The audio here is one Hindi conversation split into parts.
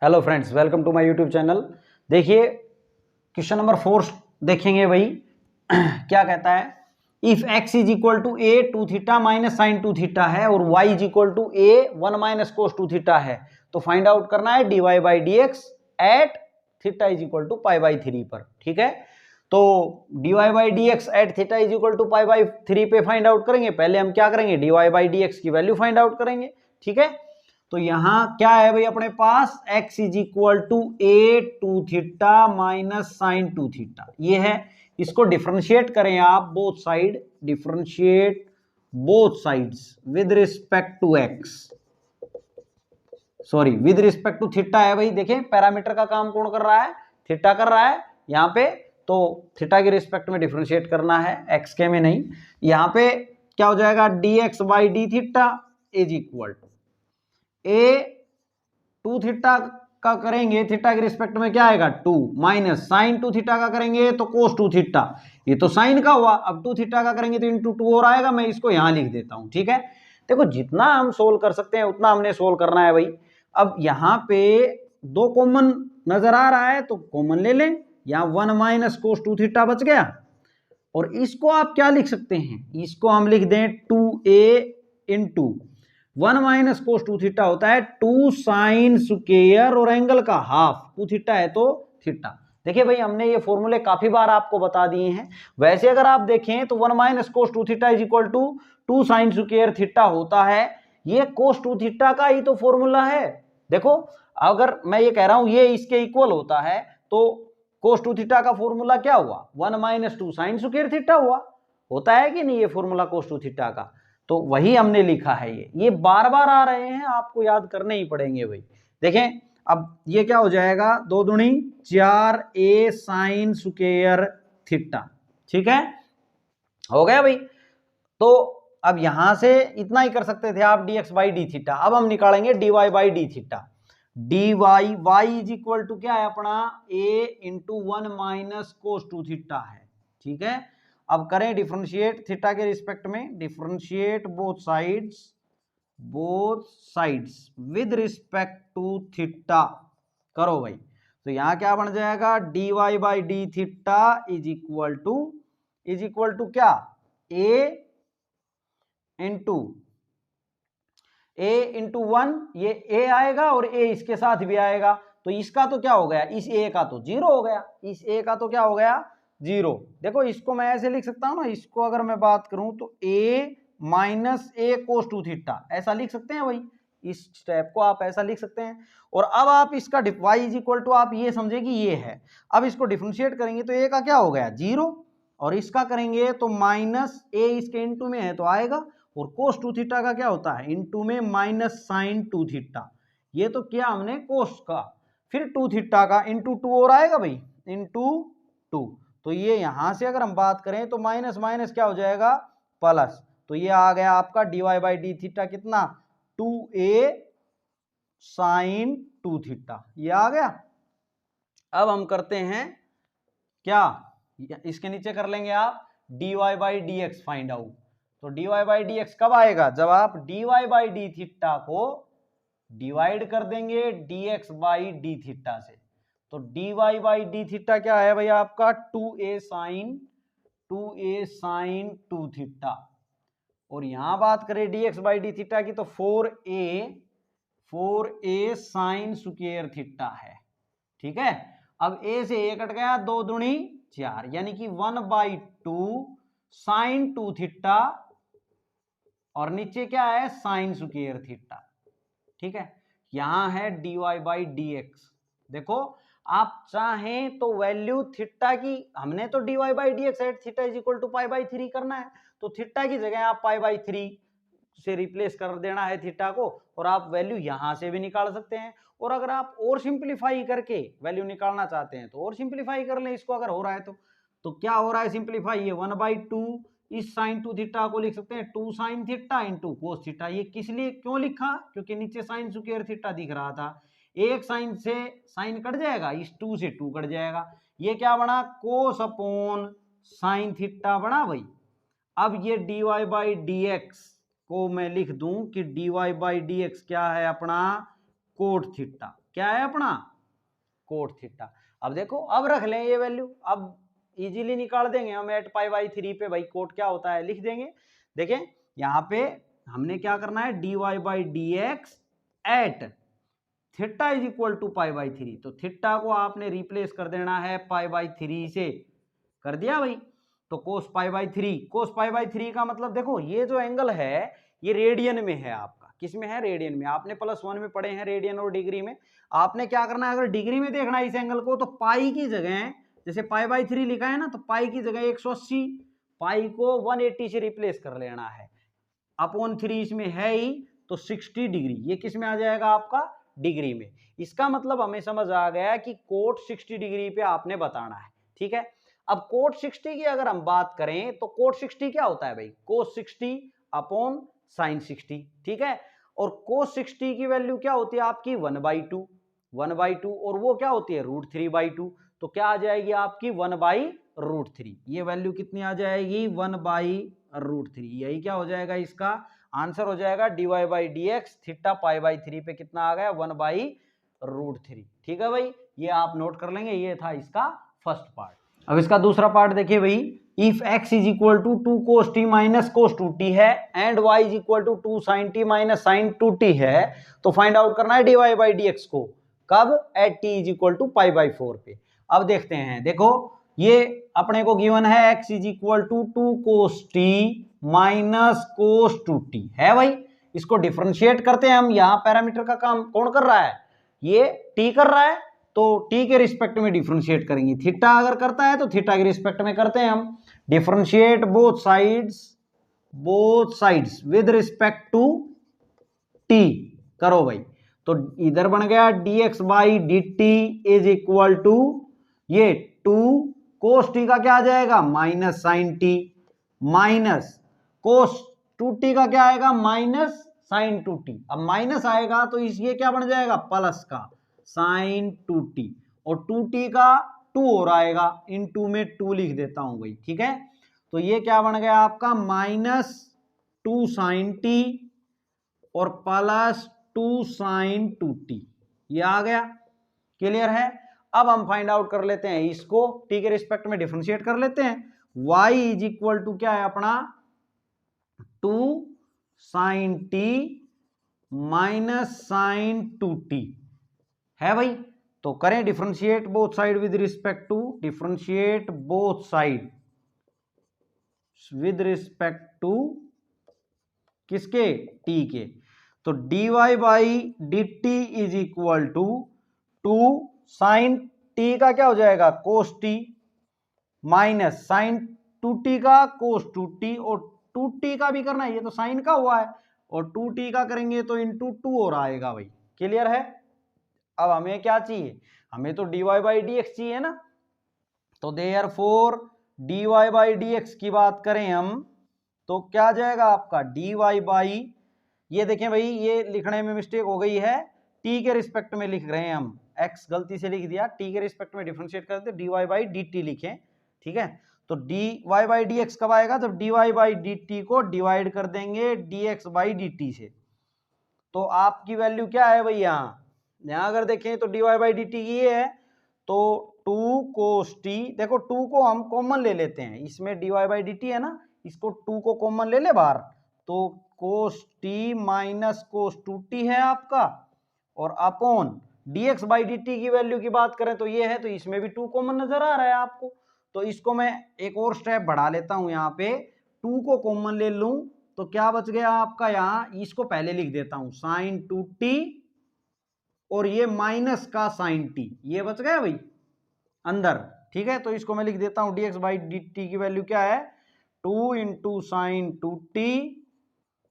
Hello friends, welcome to my YouTube channel. देखिए क्वेश्चन नंबर 4 देखेंगे भाई। क्या कहता है, if x is equal to a two theta minus sine two theta है और y is equal to a 1 minus cos two theta है, तो फाइंड आउट करना है dy by D X at theta is equal to pi by 3 पर। ठीक है, तो dy by D X at theta is equal to pi by 3 पे फाइंड आउट करेंगे। पहले हम क्या करेंगे, dy बाई डी एक्स की वैल्यू फाइंड आउट करेंगे। ठीक है, तो यहां क्या है भाई अपने पास, x is equal to a two theta minus sine two theta, ये है। इसको डिफरेंशिएट करें आप, both side, differentiate both sides with respect to x, sorry with respect to theta है भाई। देखें पैरामीटर का काम कौन कर रहा है, थीटा कर रहा है यहां पे, तो थीटा के रिस्पेक्ट में डिफरेंशिएट करना है, x के में नहीं। यहां पे क्या हो जाएगा, dx by D theta is equal to a two theta का करेंगे, थीटा के रिस्पेक्ट में क्या आएगा 2 माइनस साइन टू थीटा का करेंगे तो कोस टू थीटा, ये तो साइन का हुआ। अब टू थीटा का करेंगे तो इंटू 2 और आएगा, मैं इसको यहां लिख देता हूं। ठीक है, देखो जितना हम सोल्व कर सकते हैं उतना हमने सोल्व करना है भाई। अब यहां पे दो कॉमन नजर आ रहा है तो कॉमन ले लें, यहां 1 माइनस कोस टू थीटा बच गया। और इसको आप क्या लिख सकते हैं, इसको हम लिख दें 2a into 1 minus cos two theta होता है 2 साइन स्क्वायर और एंगल का हाफ, टू थीटा है तो थीटा। देखिए भाई हमने ये फॉर्मूले काफी बार आपको बता दिए हैं। वैसे अगर आप देखें तो 1 minus cos two theta is equal to 2 sine square theta होता है, ये कोस टू थीटा का ही तो फॉर्मूला है। देखो अगर मैं ये कह रहा हूं ये इसके इक्वल होता है तो कोस टू थीटा का फॉर्मूला क्या हुआ, 1 माइनस 2 साइन स्क्वायर थीटा हुआ, होता है कि नहीं ये फॉर्मूला कोस टू थीटा का, तो वही हमने लिखा है। ये बार बार आ रहे हैं, आपको याद करने ही पड़ेंगे भाई। देखें अब ये क्या हो जाएगा, 2 दूनी 4a साइन स्क्वायर थीटा। ठीक है, हो गया भाई। तो अब यहां से इतना ही कर सकते थे आप, dx बाई डी थीटा। अब हम निकालेंगे dy by D theta. dy y is equal to क्या है अपना, a into 1 minus cos two theta है। ठीक है, अब करें डिफरेंशिएट थीटा के रिस्पेक्ट में, differentiate both sides with respect to theta करो भाई। तो यहां क्या बन जाएगा, dy by D theta is equal to क्या, a इंटू 1, ये a आएगा और a इसके साथ भी आएगा, तो इसका तो क्या हो गया, इस a का तो 0 हो गया, इस a का तो क्या हो गया 0। देखो इसको मैं ऐसे लिख सकता हूं ना, इसको अगर मैं बात करूं तो a minus a cos two theta ऐसा लिख सकते हैं भाई, इस स्टेप को आप ऐसा लिख सकते हैं। और अब आप इसका y इज इक्वल टू, आप ये समझे कि ये है, अब इसको डिफरेंशिएट करेंगे तो a का क्या हो गया 0, और इसका करेंगे तो माइनस a इसके इनटू में है तो आएगा, और कोस टू थीटा का क्या होता है इनटू में माइनस साइन टू थीटा, ये तो किया हमने कोस का, फिर टू थीटा का इंटू 2 और आएगा भाई इंटू 2, तो ये यहां से अगर हम बात करें तो माइनस माइनस क्या हो जाएगा प्लस, तो ये आ गया आपका dy बाई डी थीटा कितना 2a साइन टू थीटा, ये आ गया। अब हम करते हैं क्या, इसके नीचे कर लेंगे आप dy by D x find out. तो dy बाई डी एक्स कब आएगा, जब आप dy बाई डी थीटा को डिवाइड कर देंगे dx बाई डी थीटा से। तो dy बाई डी थीटा क्या है भाई आपका 2a साइन टू थीटा, और यहां बात करें dx बाई डी थीटा की तो 4a साइन स्क्वायर थीटा है। ठीक है, अब a से a कट गया, 2 दूनी 4, यानी कि 1/2 साइन टू थीटा, और नीचे क्या है साइन स्क्वायर थीटा। ठीक है, यहां है dy बाई डी एक्स। देखो आप चाहें तो वैल्यू थीटा की, हमने तो dy by D X at theta is equal to pi by 3 करना है, तो थीटा की जगह आप पाई बाई 3 से रिप्लेस कर देना है थीटा को, और आप वैल्यू यहां से भी निकाल सकते हैं। और अगर आप और सिंप्लीफाई करके वैल्यू निकालना चाहते हैं तो और सिंप्लीफाई कर लें इसको, अगर हो रहा है तो क्या हो रहा है सिंप्लीफाई, ये 1/2 इस साइन टू थीटा को लिख सकते हैं 2 sine theta into cos theta. ये किस लिए क्यों लिखा, क्योंकि नीचे साइन स्क्वायर थीटा दिख रहा था, एक साइन से साइन कट जाएगा, इस 2 से 2 कट जाएगा, ये क्या बना कोस अपॉन साइन थीटा बना भाई। अब ये dy बाई डी एक्स को मैं लिख दूं कि dy बाई डी एक्स क्या है अपना कोट थीटा। क्या है अपना कोट थीटा। अब देखो अब रख लें ये वैल्यू, अब इजीली निकाल देंगे हम एट पाई बाई 3 पे भाई कोट क्या होता है लिख देंगे। देखें यहाँ पे हमने क्या करना है dy by D X at theta is equal to pi by 3, तो थीटा को आपने रिप्लेस कर देना है पाई बाई 3 से, कर दिया भाई। तो कोस पाई बाई 3, कोस पाई बाई 3 का मतलब देखो ये जो एंगल है ये रेडियन में है आपका, किस में है रेडियन में, आपने +1 में पढ़े हैं रेडियन और डिग्री में। आपने क्या करना है अगर डिग्री में देखना है इस एंगल को तो पाई की जगह जैसे पाई बाई 3 लिखा है ना तो पाई की जगह 180, पाई को 180 से रिप्लेस कर लेना है, अपॉन 3 इसमें है ही तो 60 डिग्री, ये किस में आ जाएगा आपका डिग्री में। इसका मतलब हमें समझ आ गया कि कोट 60 डिग्री पे आपने बताना है, ठीक है। अब कोट 60 की अगर हम बात करें तो कोट 60 क्या होता है भाई, कोस 60 अपॉन साइन 60, ठीक है। और कोस 60 की वैल्यू क्या होती है आपकी 1/2, 1/2, और वो क्या होती है √3/2, तो क्या आ जाएगी आपकी 1/√3, ये वैल्यू कितनी आ जाएगी 1/√3, यही क्या हो जाएगा इसका आंसर हो जाएगा dy by D x theta pi by 3 पे कितना आ गया 1/√3, ठीक है भाई, ये आप नोट कर लेंगे, ये था इसका फर्स्ट पार्ट। अब इसका दूसरा पार्ट देखिए भाई, if x is equal to 2 cos t minus cos 2t है and y is equal to 2 sin t minus sin 2t है, तो फाइंड आउट करना है dy बाई डी एक्स को, कब at t is equal to pi by 4 पे। अब देखते हैं, देखो ये अपने को गिवन है x is equal to 2 cos t minus cos 2t है भाई, इसको डिफरेंशिएट करते हैं हम, यहाँ पैरामीटर का काम कौन कर रहा है, ये t कर रहा है, तो t के रिस्पेक्ट में डिफरेंशिएट करेंगे, थीटा अगर करता है तो थीटा के रिस्पेक्ट में करते हैं हम, differentiate both sides with respect to t, करो भाई। तो इधर बन गया dx by D T is equal to ये 2 cos t का क्या आ जाएगा minus sine T, minus cos 2t का क्या आएगा माइनस साइन 2t, अब माइनस आएगा तो इस ये क्या बन जाएगा प्लस का साइन 2t, और 2t का 2 और आएगा, इन 2 में 2 लिख देता हूं भाई, ठीक है। तो ये क्या बन गया आपका माइनस 2 साइन t और प्लस 2 साइन 2t, ये आ गया, क्लियर है। अब हम फाइंड आउट कर लेते हैं इसको, t के रिस्पेक्ट में डिफरेंशिएट कर लेते हैं, y इज इक्वल टू क्या है अपना 2 sine t minus sign 2t है भाई, तो करें differentiate both side with respect to, differentiate both side with respect to किसके t के, तो dy by D T is equal to 2 sine t का क्या हो जाएगा cos t minus sign 2t का cos 2t, और 2t का भी करना है, ये तो साइन का हुआ है, और 2t का करेंगे तो इंटू 2 और आएगा भाई, क्लियर है। अब हमें क्या चाहिए, हमें तो dy बाई डी एक्स चाहिए ना, तो therefore dy by D X की बात करें हम तो क्या आ जाएगा आपका dy बाई, ये देखें भाई ये लिखने में मिस्टेक हो गई है, t के रिस्पेक्ट में लिख रहे हैं हम, x गलती से लिख दिया, t के रिस्पेक्ट में डिफरेंशिएट करते dy बाई डी टी लिखें, ठीक है। तो dy बाई डी एक्स कब आएगा, तो dy बाई डी टी को डिवाइड कर देंगे dx बाई डी टी से, तो आपकी वैल्यू क्या है भाई यहाँ अगर देखें तो dy बाई डी टी की ये है, तो 2 cos t, देखो 2 को हम कॉमन ले लेते हैं, इसमें dy बाई डी टी है ना, इसको 2 को कॉमन ले ले बाहर, तो cos t minus cos 2t है आपका, और upon dx by D T की वैल्यू की बात करें तो ये है, तो इसमें भी 2 कॉमन नजर आ रहा है आपको, तो इसको मैं एक और स्टेप बढ़ा लेता हूं, यहाँ पे 2 को कॉमन ले लूं तो क्या बच गया आपका, यहाँ इसको पहले लिख देता हूं साइन 2t और ये माइनस का साइन t, ये बच गया भाई अंदर, ठीक है। तो इसको मैं लिख देता हूं dx बाई डी टी की वैल्यू क्या है 2 into sine 2t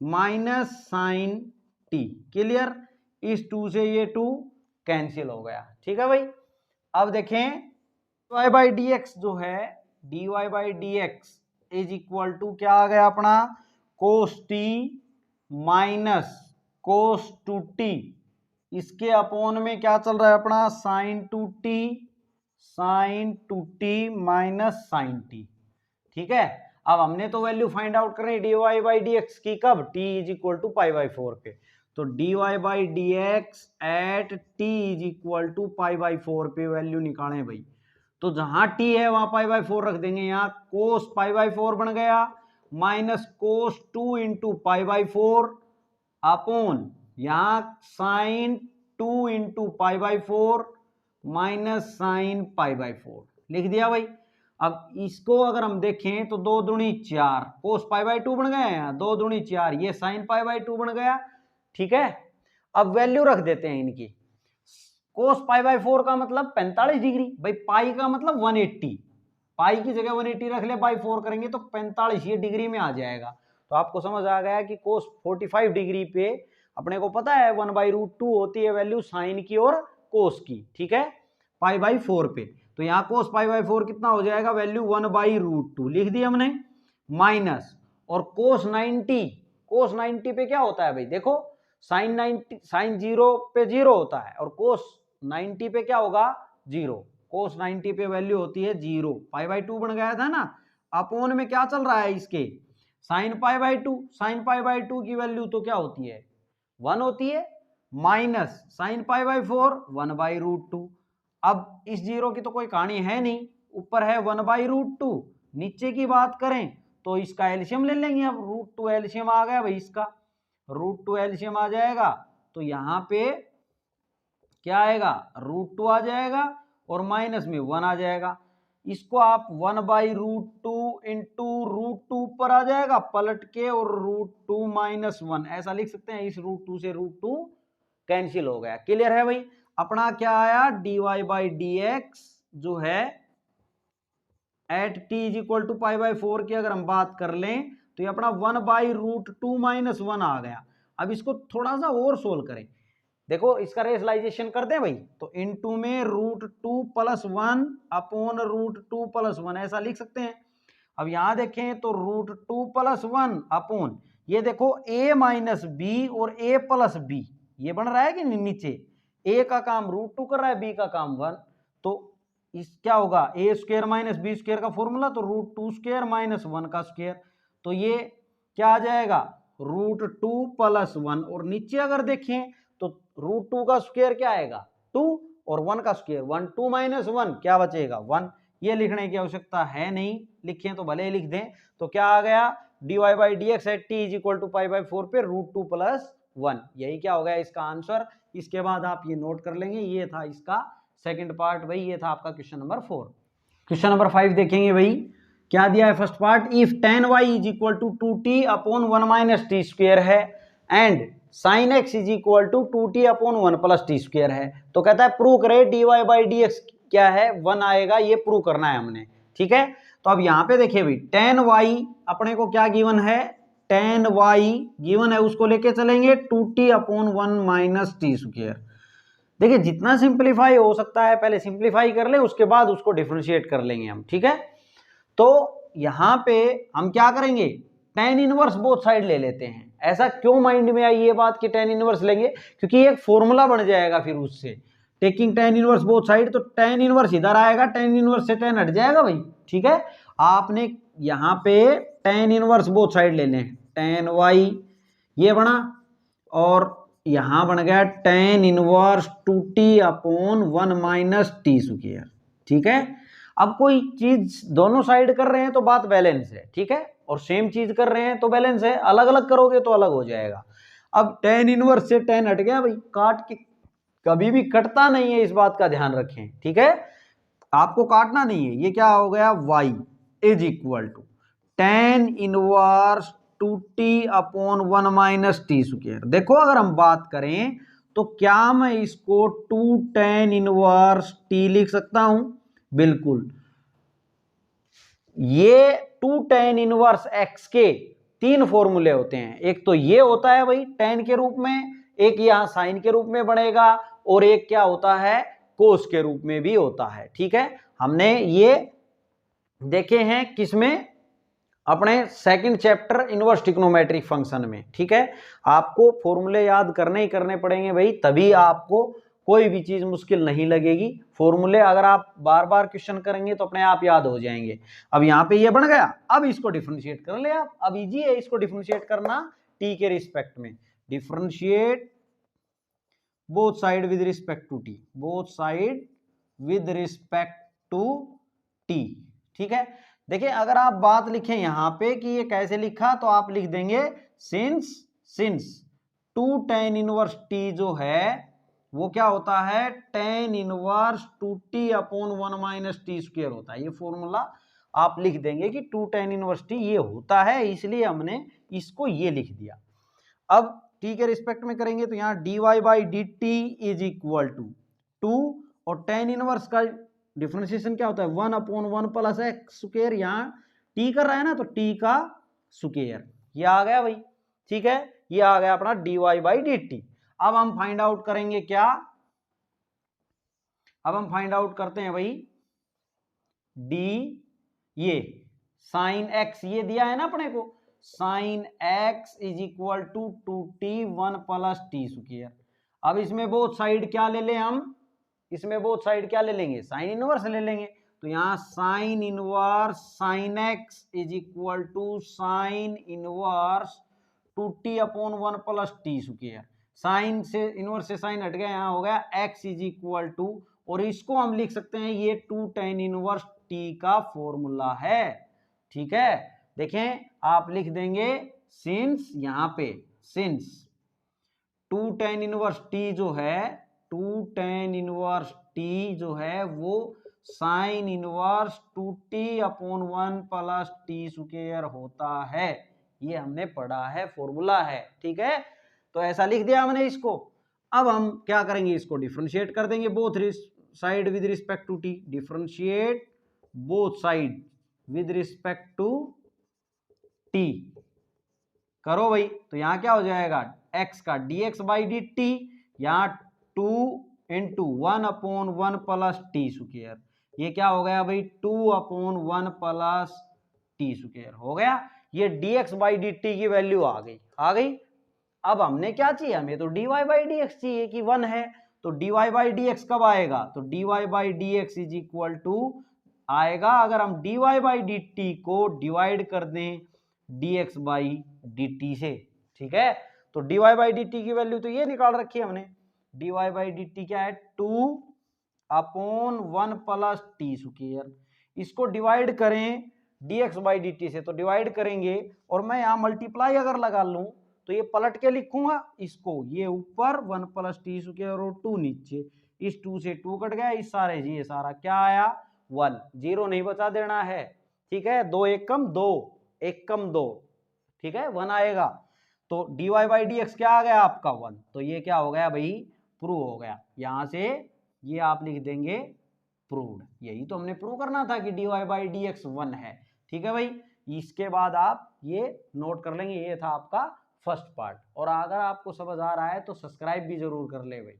minus sine t, clear, इस 2 से ये 2 कैंसिल हो गया, ठीक है भाई। अब देखें dy बाई डी एक्स जो है, dy by D X is equal to क्या आ गया अपना cos t minus cos 2t, इसके अपॉन में क्या चल रहा है अपना sign 2t minus sine t, ठीक है। अब हमने तो वैल्यू फाइंड आउट करें dy बाई डी एक्स की, कब t is equal to pi by 4 पे, तो dy by D X at T is equal to pi by 4 पे वैल्यू निकालें भाई। तो जहां t है वहां पाई बाई 4 रख देंगे, यहाँ कोस पाई बाई 4 बन गया minus cos 2 into pi by 4 upon यहां sine 2 into pi by 4 minus sine pi by 4 लिख दिया भाई। अब इसको अगर हम देखें तो 2 दूनी 4 कोस पाई बाई 2 बन गया है, 2 दूनी 4 ये साइन पाई बाई 2 बन गया, ठीक है। अब वैल्यू रख देते हैं इनकी। कोस पाई बाई 4 का मतलब 45 डिग्री भाई, पाई का मतलब 180, पाई की जगह 180 रख ले, बाई 4 करेंगे तो 45 ये डिग्री में आ जाएगा। तो आपको समझ आ गया कि कोस 45 डिग्री पे अपने को पता है 1/√2 होती है वैल्यू साइन की और कोस की, ठीक है, पाई बाई 4 पे। तो यहाँ कोस पाई बाई 4 कितना हो जाएगा वैल्यू 1/√2 लिख दी हमने, माइनस और कोस 90 पे क्या होता है भाई, देखो साइन 90 साइन 0 पे 0 होता है और कोस 90 पे क्या होगा 0, कोस 90 पे वैल्यू होती है 0, पाई बाई 2 बन गया था ना। अपोन में क्या चल रहा है इसके sign pi by 2, sign pi by 2 की वैल्यू तो क्या होती है 1 होती है, माइनस साइन पाई बाई 4 1/√2। अब इस 0 की तो कोई कहानी है नहीं, ऊपर है 1/√2, नीचे की बात करें तो इसका एलसीएम ले लेंगे। अब √2 एलसीएम आ गया भाई, इसका √2 एलसीएम आ जाएगा तो यहाँ पे क्या आएगा √2 आ जाएगा और माइनस में 1 आ जाएगा। इसको आप 1/√2 इंटू √2 पर आ जाएगा पलट के और √2 माइनस 1 ऐसा लिख सकते हैं। इस √2 से √2 कैंसिल हो गया। क्लियर है भाई। अपना क्या आया dy बाई डी एक्स जो है at T is equal to pi by 4 की अगर हम बात कर लें तो ये अपना 1/√2 माइनस 1 आ गया। अब इसको थोड़ा सा और सोल्व करें, देखो इसका रेशनलाइजेशन कर दें भाई, तो इनटू में √2 प्लस 1 अपॉन √2 प्लस 1 ऐसा लिख सकते हैं। अब यहां देखें तो √2 प्लस 1 अपॉन ये देखो a माइनस बी और a प्लस बी ये बन रहा है कि नीचे a का काम √2 कर रहा है, b का काम 1, तो इस क्या होगा a square minus B square का फॉर्मूला तो √2 स्क्वायर माइनस 1 का स्क्वायर, तो ये क्या आ जाएगा √2 प्लस 1 और नीचे अगर देखें तो √2 का स्क्वायर क्या आएगा 2 और 1 का स्क्वायर 1, 2 माइनस 1 क्या बचेगा 1। ये लिखने की आवश्यकता है नहीं, लिखें तो भले ही लिख दें। तो क्या आ गया dy by D X at T is equal to pi by 4 पे √2 प्लस 1, यही क्या हो गया इसका आंसर। इसके बाद आप ये नोट कर लेंगे, ये था इसका सेकंड पार्ट भाई, ये था आपका क्वेश्चन नंबर 4। क्वेश्चन नंबर 5 देखेंगे भाई, क्या दिया है first part, if tan y is equal to 2t upon 1 minus T square है and sine x is equal to 2t upon 1 plus T square है, तो कहता है प्रूव करे dy बाई डी एक्स क्या है 1 आएगा, ये प्रूव करना है हमने, ठीक है। तो अब यहाँ पे देखिए भाई tan y अपने को क्या गिवन है, tan y गिवन है उसको लेके चलेंगे 2t upon 1 minus T square. देखिए जितना सिंप्लीफाई हो सकता है पहले सिंप्लीफाई कर ले, उसके बाद उसको डिफरेंशिएट कर लेंगे हम, ठीक है। तो यहाँ पे हम क्या करेंगे tan इनवर्स बोथ साइड ले लेते हैं। ऐसा क्यों माइंड में आई ये बात कि tan इनवर्स लेंगे, क्योंकि एक फॉर्मूला बन जाएगा फिर उससे taking tan inverse both side, तो tan इनवर्स इधर आएगा, tan इनवर्स से tan हट जाएगा भाई, ठीक है। आपने यहाँ पे tan इनवर्स बोथ साइड ले लें, tan y ये बना और यहां बन गया tan inverse 2t upon 1 minus T square, ठीक है। अब कोई चीज दोनों साइड कर रहे हैं तो बात बैलेंस है, ठीक है, और सेम चीज कर रहे हैं तो बैलेंस है, अलग अलग करोगे तो अलग हो जाएगा। अब tan इनवर्स से tan हट गया भाई, काट के कभी भी कटता नहीं है, इस बात का ध्यान रखें, ठीक है, आपको काटना नहीं है। ये क्या हो गया y is equal to tan inverse 2t upon 1 minus T square. देखो अगर हम बात करें तो क्या मैं इसको 2 tan इनवर्स t लिख सकता हूं, बिल्कुल। ये 2 tan इनवर्स x के 3 फॉर्मूले होते हैं, एक तो ये होता है भाई tan के रूप में, एक यहां साइन के रूप में बनेगा और एक क्या होता है कोस के रूप में भी होता है, ठीक है। हमने ये देखे हैं किसमें, अपने second chapter inverse trigonometric function में, ठीक है। आपको फॉर्मूले याद करने ही करने पड़ेंगे भाई, तभी आपको कोई भी चीज मुश्किल नहीं लगेगी। फॉर्मूले अगर आप बार बार क्वेश्चन करेंगे तो अपने आप याद हो जाएंगे। अब यहाँ पे ये बन गया, अब इसको डिफरेंशिएट कर ले आप, अब इजी है इसको डिफरेंशिएट करना टी के रिस्पेक्ट में। Differentiate both side with respect to T, both side with respect to T. ठीक है, देखिए अगर आप बात लिखें यहां पे कि ये कैसे लिखा, तो आप लिख देंगे सिंस 2 tan इनवर्स टी जो है वो क्या होता है, tan inverse 2t upon 1 minus T square होता है। ये फॉर्मूला आप लिख देंगे कि 2 tan इनवर्स टी ये होता है, इसलिए हमने इसको ये लिख दिया। अब टी के रिस्पेक्ट में करेंगे तो यहाँ dy by D T is equal to 2 और tan इनवर्स का डिफरेंशिएशन क्या होता है 1 अपॉन 1 प्लस एक्स स्क्वायर, यहाँ टी कर रहा है ना तो टी का स्क्वायर, ये आ गया भाई। ठीक है, ये आ गया अपना dy बाई डी टी। अब हम फाइंड आउट करेंगे क्या, अब हम फाइंड आउट करते हैं भाई डी, ये साइन एक्स ये दिया है ना अपने को, sine X is equal to 2t 1 plus T square. अब इसमें बोथ साइड क्या ले लें हम, इसमें बोथ साइड क्या ले लेंगे, साइन इनवर्स ले लेंगे। तो यहाँ sine inverse sine X is equal to sine inverse 2t upon 1 plus T square. Sine से इनवर्स से साइन हट गया, यहाँ हो गया x इज इक्वल टू, और इसको हम लिख सकते हैं ये 2 tan इनवर्स t का फॉर्मूला है। ठीक है, देखें आप लिख देंगे सिंस, यहाँ पे सिंस 2 tan इनवर्स t जो है, 2 tan इनवर्स t जो है वो sign inverse 2t upon 1 plus T square होता है। ये हमने पढ़ा है, फॉर्मूला है। ठीक है, तो ऐसा लिख दिया हमने इसको। अब हम क्या करेंगे, इसको डिफरेंशिएट कर देंगे both side with respect to T, differentiate both side with respect to T करो भाई। तो यहां क्या हो जाएगा, x का dx बाई डी टी, यहाँ 2 into 1 upon 1 plus T square, ये क्या हो गया भाई 2 अपॉन 1 प्लस टी स्क्वायर हो गया। ये dx बाई डी टी की वैल्यू आ गई। अब हमने क्या चाहिए, हमें तो dy बाई डी एक्स चाहिए कि 1 है, तो dy बाई डी एक्स कब आएगा, तो dy by D X is equal to आएगा, अगर हम dy बाई डी टी को डिवाइड कर दें dx बाई डी टी से। ठीक है, तो dy बाई डी टी की वैल्यू तो ये निकाल रखी है हमने, dy बाई डी टी क्या है 2 अपॉन 1 प्लस टी स्क्वायर। इसको डिवाइड करें dx बाई डी टी से, तो डिवाइड करेंगे और मैं यहाँ मल्टीप्लाई अगर लगा लूं तो ये पलट के लिखूंगा इसको, ये ऊपर 1 प्लस टी स्क्वायर और 2 नीचे, इस 2 से 2 कट गया, इस सारे ये सारा क्या आया 1, 0 नहीं बचा देना है। ठीक है, 2 1 कम 2, 1 कम 2, ठीक है 1 आएगा। तो dy बाई डी एक्स क्या आ गया आपका 1, तो ये क्या हो गया भाई प्रूव हो गया। यहां से ये आप लिख देंगे प्रूव्ड, यही तो हमने प्रूव करना था कि dy बाई डी एक्स 1 है। ठीक है भाई, इसके बाद आप ये नोट कर लेंगे, ये था आपका फर्स्ट पार्ट। और अगर आपको समझ आ रहा है तो सब्सक्राइब भी जरूर कर ले भाई।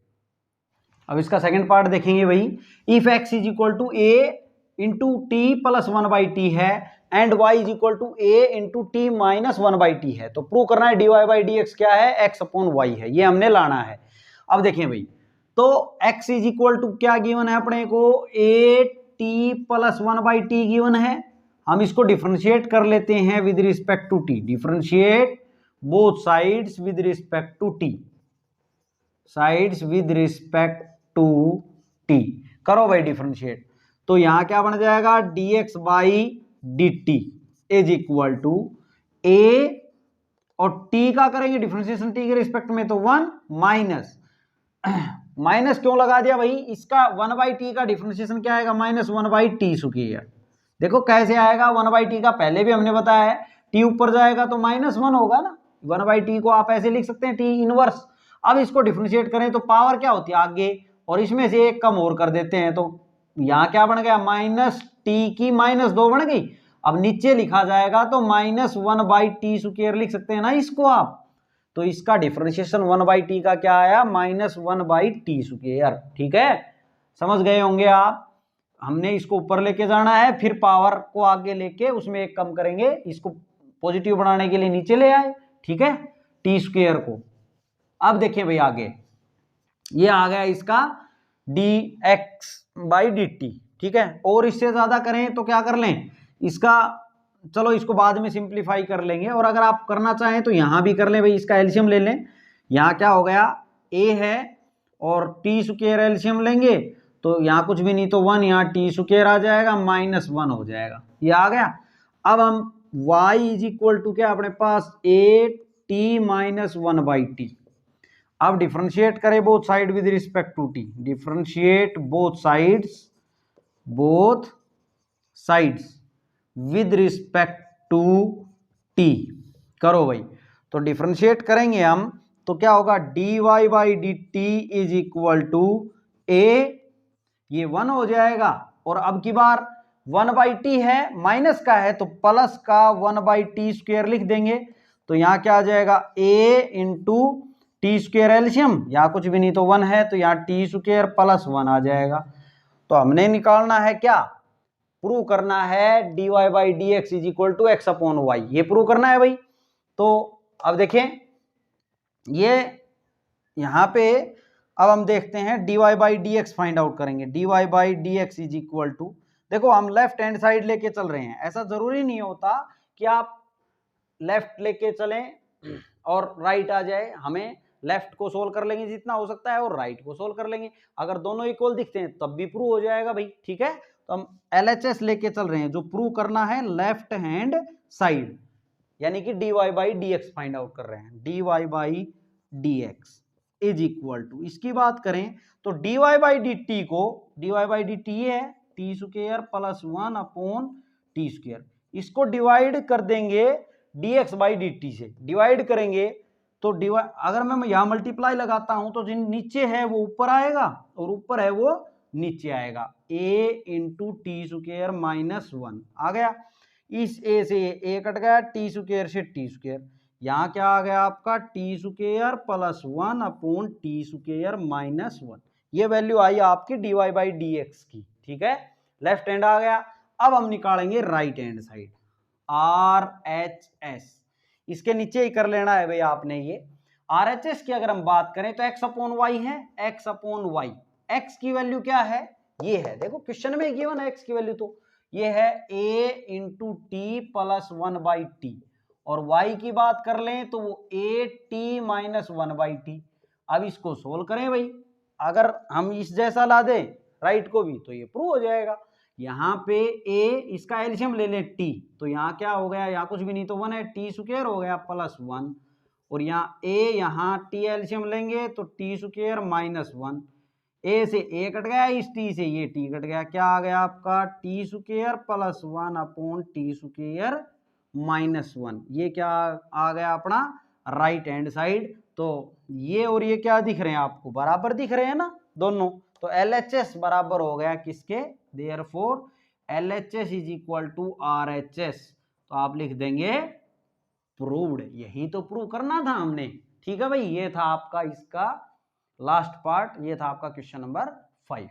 अब इसका सेकंड पार्ट देखेंगे भाई, if x is equal to a into t plus 1 by t है and y is equal to a into t minus 1 by t है, तो प्रूव करना है dy बाई डी एक्स क्या है x अपॉन y है, ये हमने लाना है। अब देखें भाई, तो x इज इक्वल टू क्या गिवन है अपने को, a t plus 1 by t given है। हम इसको डिफरेंशिएट कर लेते हैं with respect to T, differentiate both sides with respect to t, sides with respect to T करो भाई डिफरेंशिएट। तो यहां क्या बन जाएगा dx by D T is equal to a और t का करेंगे डिफरेंशिएशन t के रिस्पेक्ट में, तो 1 माइनस माइनस क्यों लगा दिया भाई, इसका 1 बाई टी का डिफरेंशिएशन क्या आएगा माइनस 1 बाई टी स्क्वायर। देखो कैसे आएगा, 1 बाई टी का पहले भी हमने बताया है, t ऊपर जाएगा तो माइनस 1 होगा ना, 1 बाई टी को आप ऐसे लिख सकते हैं t इनवर्स। अब इसको डिफरेंशिएट करें तो पावर क्या होती है आगे, और इसमें से एक कम और कर देते हैं, तो यहाँ क्या बन गया माइनस टी की माइनस 2 बन गई। अब नीचे लिखा जाएगा तो माइनस 1 बाई टी स्क्वायर लिख सकते हैं ना इसको आप, तो इसका डिफरेंशिएशन 1 बाई टी का क्या आया माइनस 1 बाई टी स्क्वायर। ठीक है, समझ गए होंगे आप। हमने इसको ऊपर लेके जाना है, फिर पावर को आगे लेके उसमें एक कम करेंगे, इसको पॉजिटिव बनाने के लिए नीचे ले आए। ठीक है, टी स्क्वायर को। अब देखिए भाई आगे ये आ गया इसका D x by D T. ठीक है, और इससे ज्यादा करें तो क्या कर लें इसका, चलो इसको बाद में सिंप्लीफाई कर लेंगे, और अगर आप करना चाहें तो यहां भी कर लें भाई, इसका एलसीएम ले लें, यहाँ क्या हो गया, ए है और टी स्क्वायर एलसीएम लेंगे तो यहाँ कुछ भी नहीं तो 1, यहाँ टी स्क्वायर आ जाएगा -1 हो जाएगा, ये आ गया। अब हम y इज इक्वल टू क्या अपने पास ए टी -1/t। अब डिफरेंशिएट करें both side with respect to T, differentiate both sides with respect to T करो भाई। तो डिफरेंशिएट करेंगे हम तो क्या होगा, dy/dt इज इक्वल टू ए, ये 1 हो जाएगा और अब की बार 1/t है, माइनस का है तो प्लस का 1/t² लिख देंगे। तो यहाँ क्या आ जाएगा, a into T square LCM, यहाँ कुछ भी नहीं तो 1 है तो यहाँ t² प्लस 1 आ जाएगा। तो हमने निकालना है क्या, प्रूव करना है dy/dx is equal to x/y, ये प्रूव करना है भाई। तो अब देखें ये यहाँ पे अब हम देखते हैं dy/dx फाइंड आउट करेंगे। dy/dx इज इक्वल टू, देखो हम लेफ्ट हैंड साइड लेके चल रहे हैं, ऐसा जरूरी नहीं होता कि आप लेफ्ट लेके चलें और राइट आ जाए, हमें लेफ्ट को सोल्व कर लेंगे जितना हो सकता है और राइट को सोल्व कर लेंगे, अगर दोनों इक्वल दिखते हैं तब भी प्रूव हो जाएगा भाई, ठीक है। तो हम LHS लेके चल रहे हैं, जो प्रूव करना है लेफ्ट हैंड साइड, यानी कि dy/dx फाइंड आउट कर रहे हैं। dy/dx इज इक्वल टू, इसकी बात करें तो dy/dt को, dy/dt ये है t² प्लस 1/t², इसको डिवाइड कर देंगे dx/dt से, डिवाइड करेंगे तो अगर मैं यहाँ मल्टीप्लाई लगाता हूं तो जिन नीचे है वो ऊपर आएगा और ऊपर है वो नीचे आएगा, a इंटू t² -1 आ गया। इस a से a कट गया, t² से t², यहाँ क्या आ गया आपका t² प्लस 1/t² -1, ये वैल्यू आई आपकी dy/dx की, ठीक है। लेफ्ट हैंड आ गया। अब हम निकालेंगे राइट हैंड साइड, RHS, इसके नीचे ही कर लेना है भाई आपने। ये RHS की अगर हम बात करें तो x/y है, x/y, x की वैल्यू क्या है, ये है, देखो क्वेश्चन में गिवन है x की वैल्यू, तो ये है a into t plus 1/t, और y की बात कर लें तो वो at -1/t। अब इसको सोल्व करें भाई, अगर हम इस जैसा ला दें राइट को भी तो ये प्रूव हो जाएगा। यहाँ पे a, इसका एलसीएम ले लें t, तो यहाँ क्या हो गया, यहाँ कुछ भी नहीं तो 1 है, t² हो गया प्लस 1, और यहाँ a, यहाँ t एलसीएम लेंगे तो t² -1, a से a कट गया, इस t से ये t कट गया, क्या आ गया आपका t² प्लस 1/t² -1, ये क्या आ गया अपना राइट हैंड साइड। तो ये और ये क्या दिख रहे हैं आपको, बराबर दिख रहे हैं ना दोनों, तो LHS बराबर हो गया किसके, therefore LHS is equal to RHS, तो आप लिख देंगे प्रूव्ड, यही तो प्रूव करना था हमने, ठीक है भाई। ये था आपका इसका लास्ट पार्ट, ये था आपका क्वेश्चन नंबर 5।